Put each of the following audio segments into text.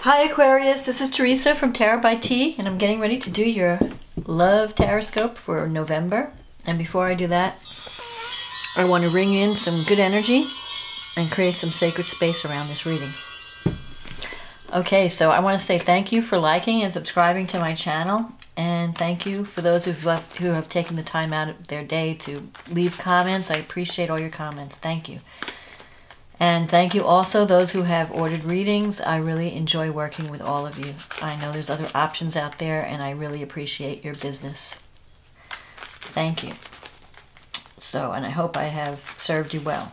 Hi Aquarius, this is Teresa from Tarot by T, and I'm getting ready to do your Love TarotScope for November. And before I do that, I want to ring in some good energy and create some sacred space around this reading. Okay, so I want to say thank you for liking and subscribing to my channel, and thank you for those who have taken the time out of their day to leave comments. I appreciate all your comments. Thank you. And thank you also those who have ordered readings. I really enjoy working with all of you. I know there's other options out there, and I really appreciate your business. Thank you. So, and I hope I have served you well.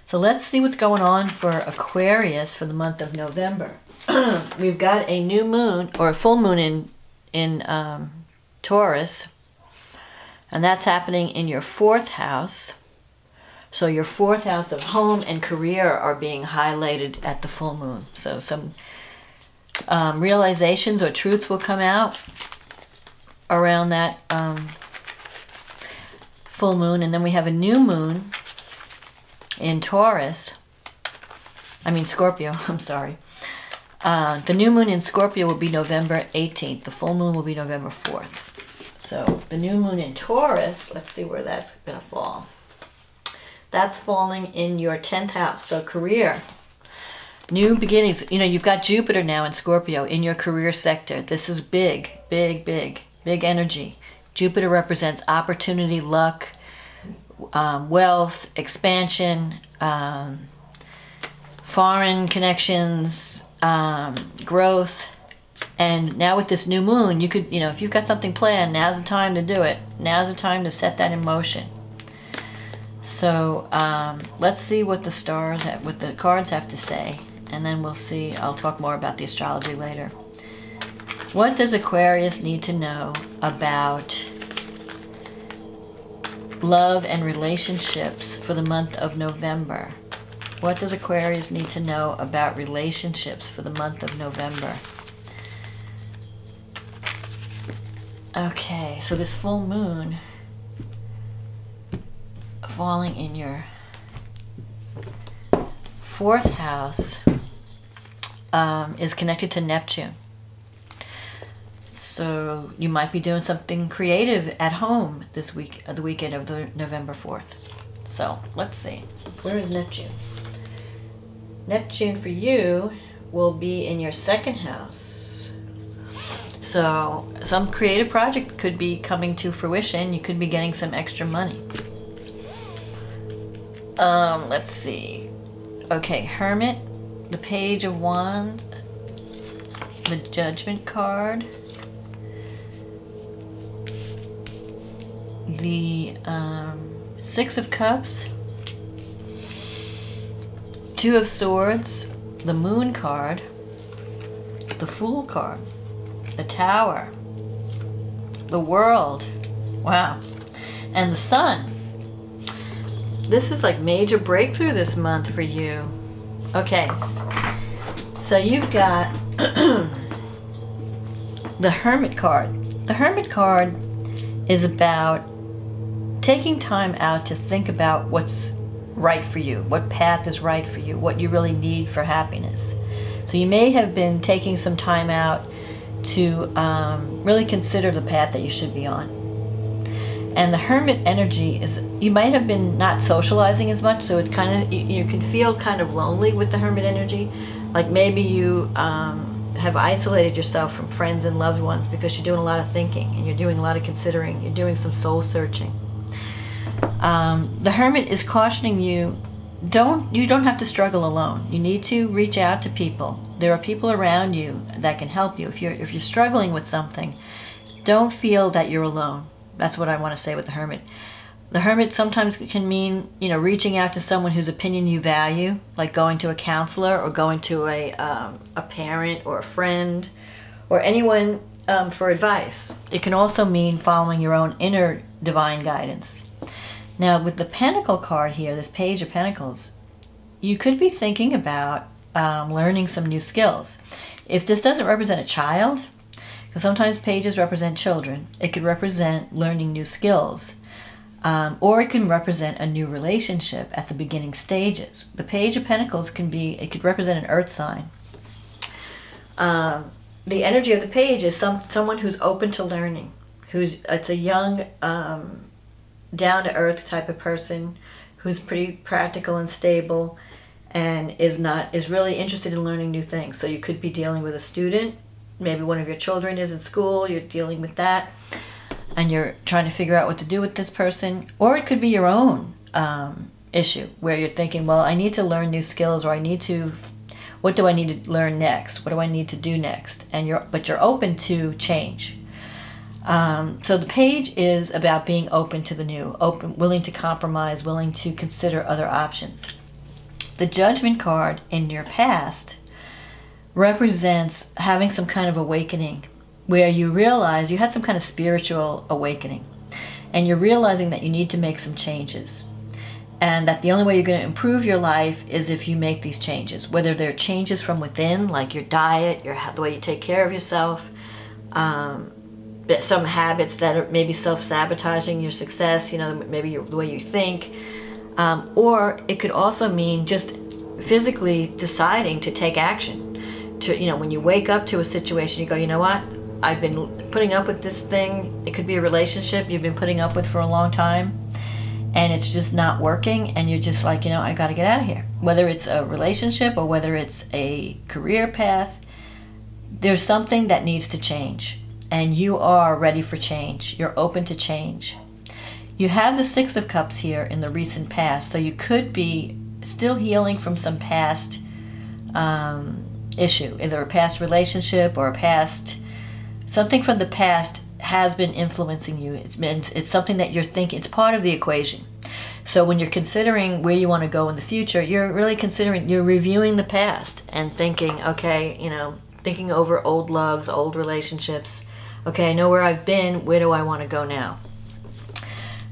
So let's see what's going on for Aquarius for the month of November. We've got a new moon, or a full moon in Taurus, and that's happening in your 4th house. So your 4th house of home and career are being highlighted at the full moon. So some realizations or truths will come out around that full moon. And then we have a new moon in Taurus. I mean Scorpio, I'm sorry. The new moon in Scorpio will be November 18th. The full moon will be November 4th. So the new moon in Taurus, let's see where that's going to fall. That's falling in your 10th house. So career, new beginnings. You know, you've got Jupiter now in Scorpio in your career sector. This is big, big, big, big energy. Jupiter represents opportunity, luck, wealth, expansion, foreign connections, growth. And now with this new moon, you could, you know, if you've got something planned, now's the time to do it. Now's the time to set that in motion. So let's see what the stars have, what the cards have to say, and then we'll see. I'll talk more about the astrology later. What does Aquarius need to know about love and relationships for the month of November? What does Aquarius need to know about relationships for the month of November? Okay, so this full moon falling in your 4th house is connected to Neptune. So you might be doing something creative at home this week, the weekend of the November 4th. So let's see. Where is Neptune? Neptune for you will be in your 2nd house. So some creative project could be coming to fruition. You could be getting some extra money. Let's see. Okay, Hermit, the Page of Wands, the Judgment card, the 6 of Cups, 2 of Swords, the Moon card, the Fool card, the Tower, the World, wow, and the Sun. This is like major breakthrough this month for you. Okay, so you've got the Hermit card. The Hermit card is about taking time out to think about what's right for you, what path is right for you, what you really need for happiness. So you may have been taking some time out to really consider the path that you should be on. And the Hermit energy is, you might have been not socializing as much, so it's kind of, you can feel kind of lonely with the Hermit energy. Like maybe you have isolated yourself from friends and loved ones because you're doing a lot of thinking and you're doing a lot of considering, you're doing some soul searching. The Hermit is cautioning you, you don't have to struggle alone. You need to reach out to people. There are people around you that can help you. If you're struggling with something, don't feel that you're alone. That's what I want to say with the Hermit. The Hermit sometimes can mean, you know, reaching out to someone whose opinion you value, like going to a counselor or going to a parent or a friend or anyone for advice. It can also mean following your own inner divine guidance. Now, with the Pentacle card here, this Page of Pentacles, you could be thinking about learning some new skills. If this doesn't represent a child, because sometimes pages represent children, it could represent learning new skills. Or it can represent a new relationship at the beginning stages. The Page of Pentacles can be, it could represent an earth sign. The energy of the page is someone who's open to learning, it's a young, down-to-earth type of person who's pretty practical and stable, and is really interested in learning new things. So you could be dealing with a student, maybe one of your children is in school, you're dealing with that, and you're trying to figure out what to do with this person. Or it could be your own issue, where you're thinking, well, I need to learn new skills, or what do I need to learn next? What do I need to do next? But you're open to change. So the page is about being open to the new, willing to compromise, willing to consider other options. The Judgment card in your past represents having some kind of awakening, where you realize you had some kind of spiritual awakening, and you're realizing that you need to make some changes, and that the only way you're going to improve your life is if you make these changes, whether they're changes from within, like your diet, the way you take care of yourself, some habits that are maybe self-sabotaging your success, maybe the way you think, or it could also mean just physically deciding to take action. When you wake up to a situation, you go, you know what, I've been putting up with this thing. It could be a relationship you've been putting up with for a long time, and it's just not working, and you're just like, I got to get out of here. Whether it's a relationship or whether it's a career path, there's something that needs to change, and you are ready for change. You're open to change. You have the Six of Cups here in the recent past, so you could be still healing from some past issue, either a past relationship or something from the past has been influencing you. It's something that you're thinking, it's part of the equation. So when you're considering where you want to go in the future, you're really you're reviewing the past and thinking, okay, thinking over old loves, old relationships. Okay, I know where I've been, where do I want to go now?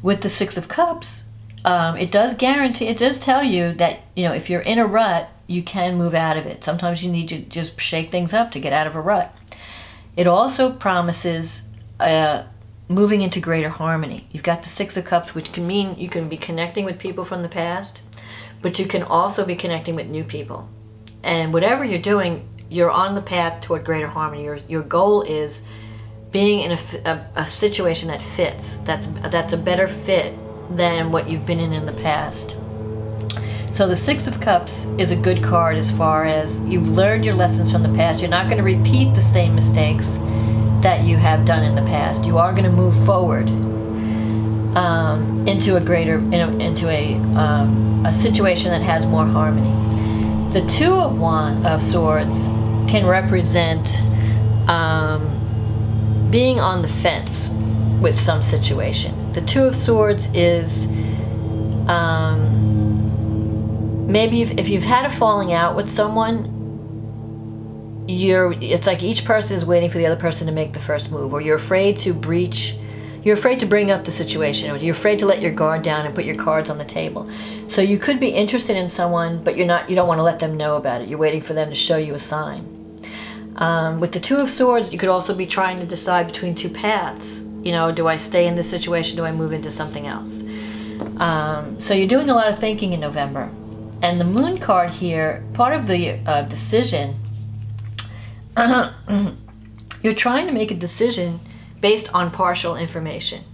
With the Six of Cups, it does tell you that, if you're in a rut, you can move out of it. Sometimes you need to just shake things up to get out of a rut. It also promises moving into greater harmony. You've got the Six of Cups, which can mean you can be connecting with people from the past, but you can also be connecting with new people. And whatever you're doing, you're on the path toward greater harmony. Your goal is being in a situation that fits, that's a better fit than what you've been in the past. So the Six of Cups is a good card as far as you've learned your lessons from the past. You're not going to repeat the same mistakes that you have done in the past. You are going to move forward into a situation that has more harmony. The Two of Swords can represent being on the fence with some situation. The Two of Swords is maybe if you've had a falling out with someone, it's like each person is waiting for the other person to make the first move, or you're afraid to bring up the situation, or you're afraid to let your guard down and put your cards on the table. So you could be interested in someone, but you don't want to let them know about it. You're waiting for them to show you a sign. With the Two of Swords, you could also be trying to decide between two paths. Do I stay in this situation? Do I move into something else? So you're doing a lot of thinking in November. And the Moon card here, part of the decision, you're trying to make a decision based on partial information.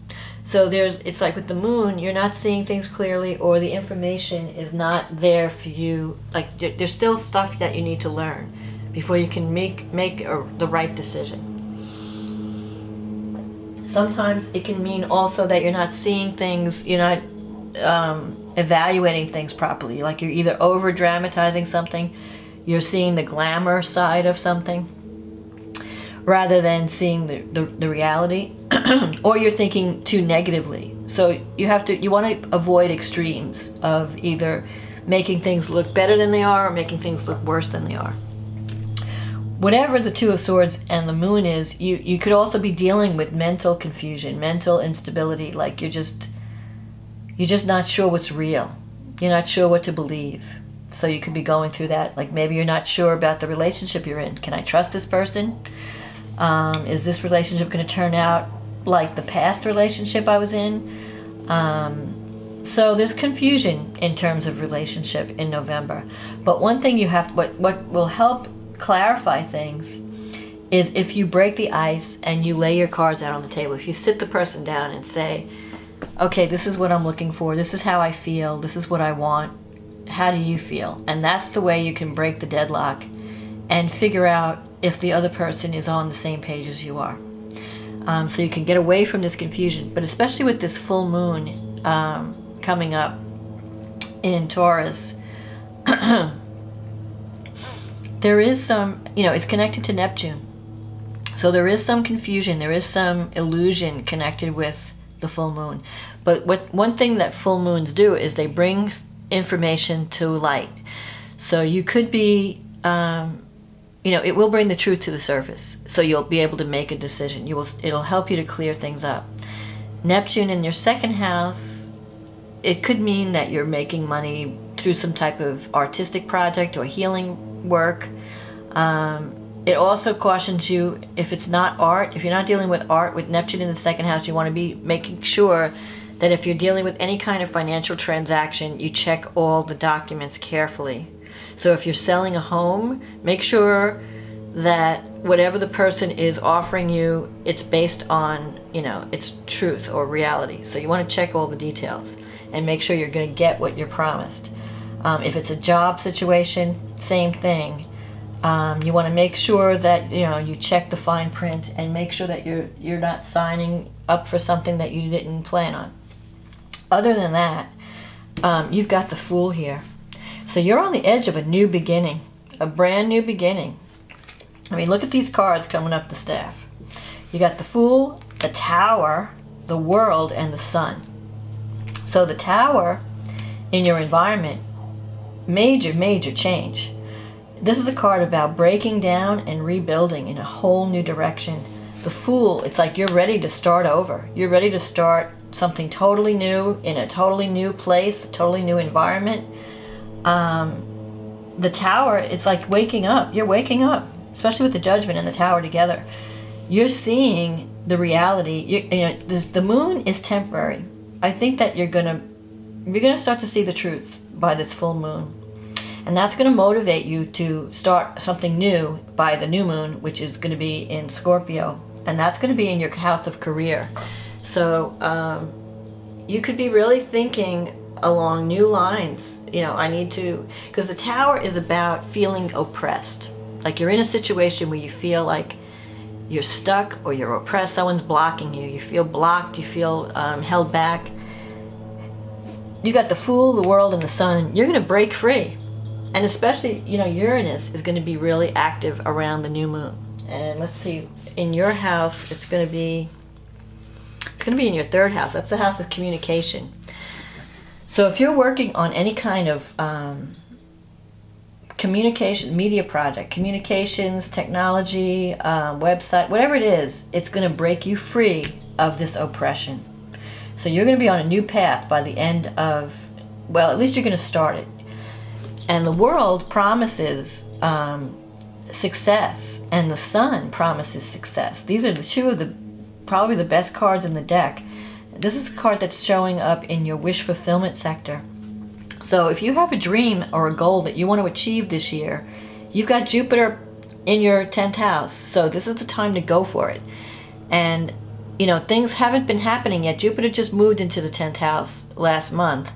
So it's like with the Moon, you're not seeing things clearly, or the information is not there for you. Like there's still stuff that you need to learn before you can make the right decision. Sometimes it can mean also that you're not seeing things, you're not evaluating things properly. Like you're either over dramatizing something, you're seeing the glamour side of something rather than seeing the reality, or you're thinking too negatively. So you want to avoid extremes of either making things look better than they are or making things look worse than they are. Whatever the Two of Swords and the Moon is, you could also be dealing with mental confusion, mental instability, like you're just not sure what's real. You're not sure what to believe. So you could be going through that. Like maybe you're not sure about the relationship you're in. Can I trust this person? Is this relationship going to turn out like the past relationship I was in? So there's confusion in terms of relationship in November. But one thing what will help clarify things is if you break the ice and you lay your cards out on the table. If you sit the person down and say, okay, this is what I'm looking for, this is how I feel, this is what I want, how do you feel? And that's the way you can break the deadlock and figure out if the other person is on the same page as you are. So you can get away from this confusion. But especially with this full moon coming up in Taurus, there is some, it's connected to Neptune. So there is some confusion, there is some illusion connected with the full moon. But one thing that full moons do is they bring information to light. So you could be, it will bring the truth to the surface. So you'll be able to make a decision. It'll help you to clear things up. Neptune in your second house, it could mean that you're making money through some type of artistic project or healing work. It also cautions you, if it's not art, if you're not dealing with art with Neptune in the second house, you want to be making sure that if you're dealing with any kind of financial transaction, you check all the documents carefully. So if you're selling a home, make sure that whatever the person is offering you, it's based on, it's truth or reality. So you want to check all the details and make sure you're going to get what you're promised. If it's a job situation, same thing. You want to make sure that you check the fine print and make sure that you're not signing up for something that you didn't plan on. Other than that, you've got the Fool here. So you're on the edge of a new beginning, a brand new beginning. I mean, look at these cards coming up the staff. You got the Fool, the Tower, the World, and the Sun. So the Tower in your environment, major change. This is a card about breaking down and rebuilding in a whole new direction. The Fool, it's like you're ready to start over. You're ready to start something totally new in a totally new place, a totally new environment. The Tower, it's like waking up. You're waking up, especially with the Judgment and the Tower together. You're seeing the reality. The moon is temporary. I think that you're gonna start to see the truth by this full moon. And that's going to motivate you to start something new by the new moon, which is going to be in Scorpio. And that's going to be in your house of career. So you could be really thinking along new lines. I need to, because the Tower is about feeling oppressed. Like you're in a situation where you feel like you're stuck or you're oppressed. Someone's blocking you. You feel blocked. You feel held back. You got the Fool, the World, and the Sun. You're going to break free. And especially, Uranus is going to be really active around the new moon. And let's see, in your house, it's going to be in your third house. That's the house of communication. So if you're working on any kind of communication, media project, communications, technology, website, whatever it is, it's going to break you free of this oppression. So you're going to be on a new path by the end of, well, at least you're going to start it. And the World promises success, and the Sun promises success. These are the two of probably the best cards in the deck. This is a card that's showing up in your wish fulfillment sector. So if you have a dream or a goal that you want to achieve this year, you've got Jupiter in your 10th house. So this is the time to go for it. And, things haven't been happening yet. Jupiter just moved into the 10th house last month.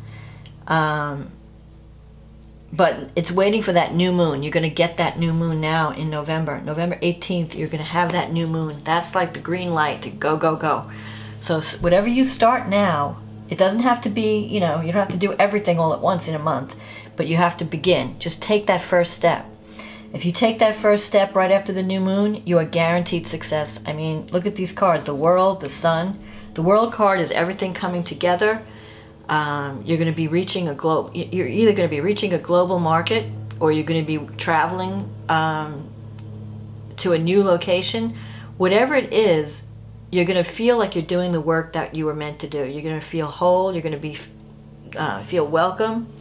But it's waiting for that new moon. You're going to get that new moon now in November. November 18th, you're going to have that new moon. That's like the green light to go, go, go. So whatever you start now, it doesn't have to be, you don't have to do everything all at once in a month. But you have to begin. Just take that first step. If you take that first step right after the new moon, you are guaranteed success. I mean, look at these cards. The World, the Sun. The World card is everything coming together. You're going to be reaching you're either going to be reaching a global market, or you're going to be traveling to a new location. Whatever it is, you're going to feel like you're doing the work that you were meant to do. You're going to feel whole. You're going to feel welcome.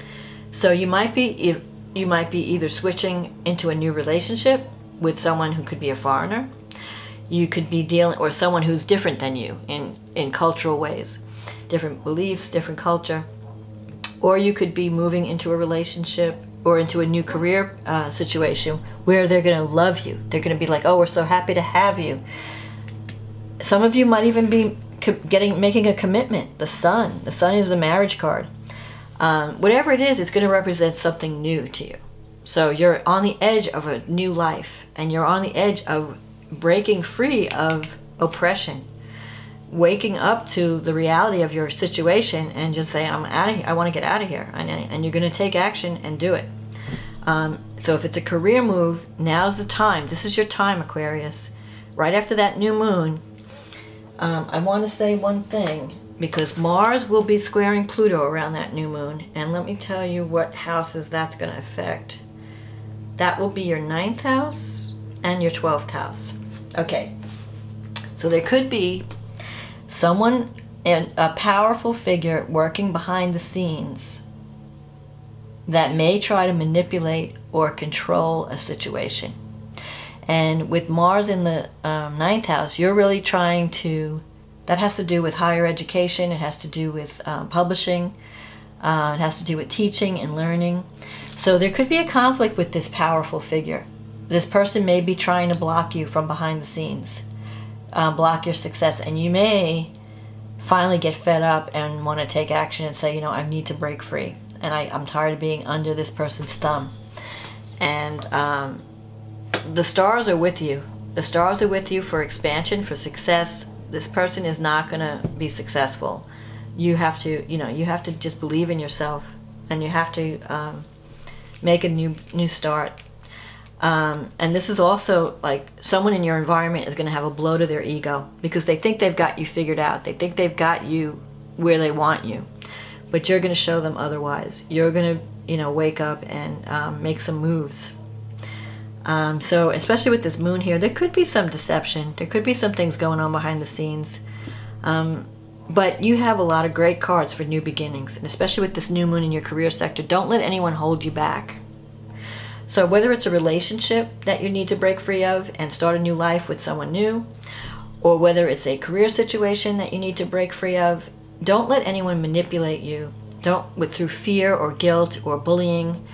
So you might be either switching into a new relationship with someone who could be a foreigner. You could be dealing, or someone who's different than you in cultural ways. Different beliefs, different culture. Or you could be moving into a relationship or into a new career situation where they're going to love you. They're going to be like, oh, we're so happy to have you. Some of you might even be making a commitment. The Sun is the marriage card. Whatever it is, it's going to represent something new to you. So you're on the edge of a new life, and you're on the edge of breaking free of oppression, waking up to the reality of your situation and just say, I'm out of here. I want to get out of here. And you're going to take action and do it. So if it's a career move, now's the time. This is your time, Aquarius. Right after that new moon, I want to say one thing, because Mars will be squaring Pluto around that new moon. And let me tell you what houses that's going to affect. That will be your 9th house and your 12th house. Okay. So there could be someone, a powerful figure working behind the scenes that may try to manipulate or control a situation. And with Mars in the 9th house, you're really trying to, that has to do with higher education, it has to do with publishing, it has to do with teaching and learning. So there could be a conflict with this powerful figure. This person may be trying to block you from behind the scenes, block your success, and you may finally get fed up and want to take action and say, you know, I need to break free, and I'm tired of being under this person's thumb. And the stars are with you. The stars are with you for expansion, for success. This person is not going to be successful. You have to, you know, you have to just believe in yourself, and you have to make a new start. And this is also like someone in your environment is going to have a blow to their ego because they think they've got you figured out. They think they've got you where they want you, but you're going to show them otherwise. You're going to, you know, wake up and make some moves. So especially with this moon here, there could be some deception. There could be some things going on behind the scenes. But you have a lot of great cards for new beginnings, and especially with this new moon in your career sector, don't let anyone hold you back. So whether it's a relationship that you need to break free of and start a new life with someone new, or whether it's a career situation that you need to break free of, don't let anyone manipulate you. Through fear or guilt or bullying.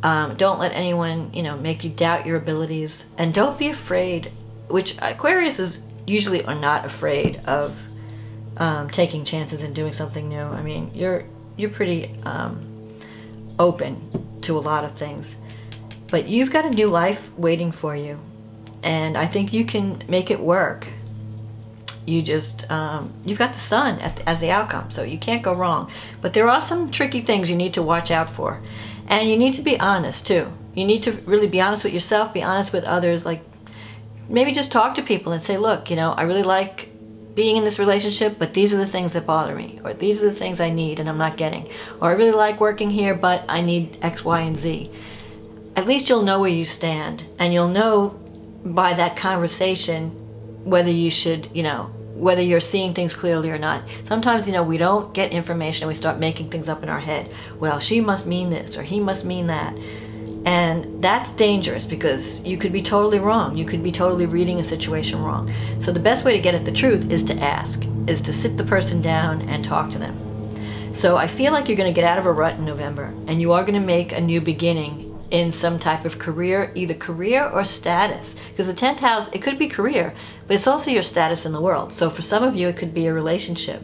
Don't let anyone, you know, make you doubt your abilities. And don't be afraid, which Aquarius is usually are not afraid of taking chances and doing something new. I mean, you're pretty open to a lot of things. But you've got a new life waiting for you, and I think you can make it work. You just, you've got the Sun as the outcome, so you can't go wrong. But there are some tricky things you need to watch out for. And you need to be honest, too. You need to really be honest with yourself, be honest with others. Like, maybe just talk to people and say, look, you know, I really like being in this relationship, but these are the things that bother me. Or these are the things I need and I'm not getting. Or I really like working here, but I need X, Y, and Z. At least you'll know where you stand, and you'll know by that conversation whether you should, you know, whether you're seeing things clearly or not. Sometimes, you know, we don't get information and we start making things up in our head. Well, she must mean this or he must mean that. And that's dangerous because you could be totally wrong. You could be totally reading a situation wrong. So the best way to get at the truth is to ask, is to sit the person down and talk to them. So I feel like you're going to get out of a rut in November, and you are going to make a new beginning in some type of career, either career or status. Because the 10th house, it could be career, but it's also your status in the world. So for some of you, it could be a relationship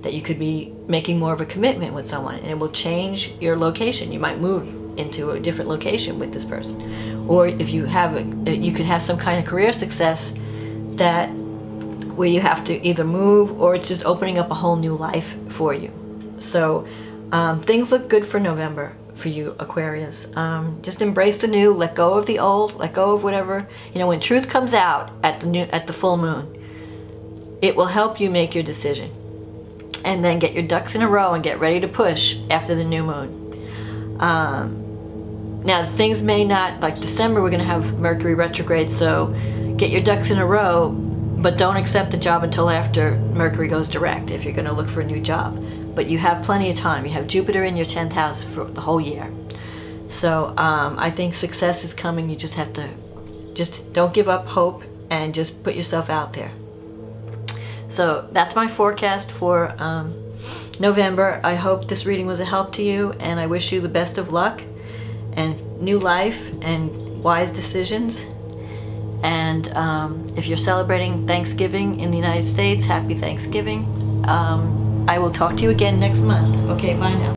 that you could be making more of a commitment with someone, and it will change your location. You might move into a different location with this person. Or if you have, you could have some kind of career success that where you have to either move, or it's just opening up a whole new life for you. So things look good for November for you, Aquarius. Just embrace the new, let go of the old, let go of whatever. You know, when truth comes out at the full moon, it will help you make your decision. And then get your ducks in a row and get ready to push after the new moon. Now, things may not, like December, we're going to have Mercury retrograde, so get your ducks in a row, but don't accept the job until after Mercury goes direct if you're going to look for a new job. But you have plenty of time. You have Jupiter in your 10th house for the whole year. So I think success is coming. You just have to, just don't give up hope and just put yourself out there. So that's my forecast for November. I hope this reading was a help to you, and I wish you the best of luck. and new life and wise decisions. And if you're celebrating Thanksgiving in the United States, happy Thanksgiving. I will talk to you again next month. Okay, bye now.